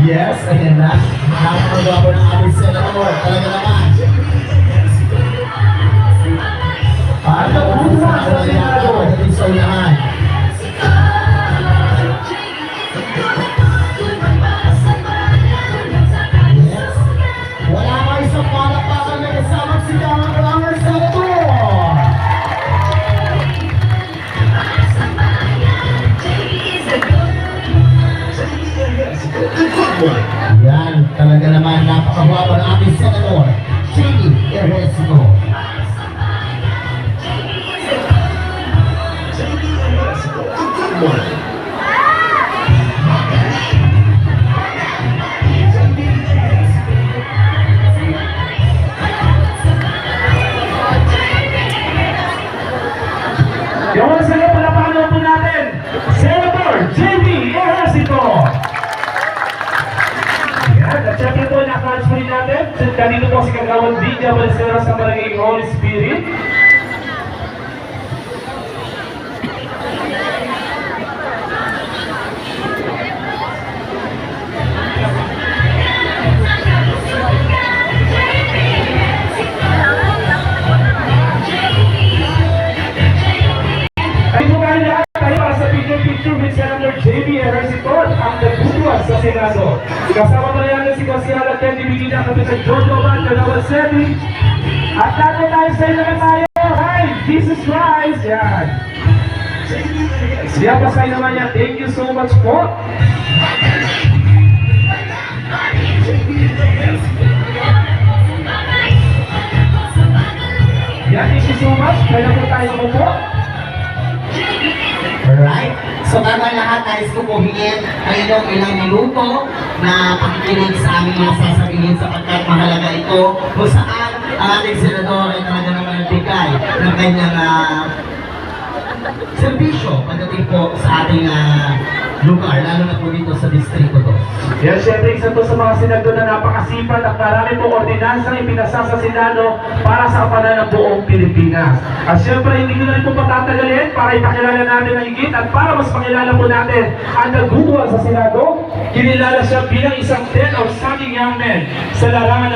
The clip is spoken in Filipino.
Yes, ayan na. Nakakagawa ko ng ating senador. Talaga naman. At ang pusa sa senador. Ito sa unahan. Yes. Wala ka isang palakpakan na kasama si Kamang Ramar Senador. Yan, talaga naman napakagwapo ng ating senador, JB Ejercito. Yung sa iyo, palapakan po natin, Senator JB Ejercito. At syempre po, naka-catch po rin natin. Kanino po si Kagawad Lydia Balsera sa Barangay Holy Spirit. Ay po tayo lahat tayo para sa picture with Senator JB Ejercito ang nagbubuwas sa Senado. Kasama pa rin si Consiala Candy Bigina, Kapitan Jojo Van, Kagawad Semi. At natin tayo sa inyo na tayo. Hi, Jesus Christ! Yan. Siya pa sa naman yan. Thank you so much po. Yan, thank you so much. Kaya po tayo po. Alright? So bago ang lahat, nais ko po hingin ang inyong ilang minuto na pakikinig sa aming mga sasabihin sapagkat mahalaga ito kung saan ang ating senador ay talaga naman nagbigay ng kanyang serbisyo pagdating po sa ating lugar, lalo na po dito sa Distrito 2. Yan, syempre, isa to sa mga senador na napakasipag at marami po ordinansang ipinasa sa Senado para sa kapanahan ng buong Pilipinas. At syempre, hindi ko na rin po patatagalin para ipakilala natin ang higit at para mas pakilala po natin ang naguguhan sa Senado. Kinilala siya bilang isang 10 outstanding young men sa larangan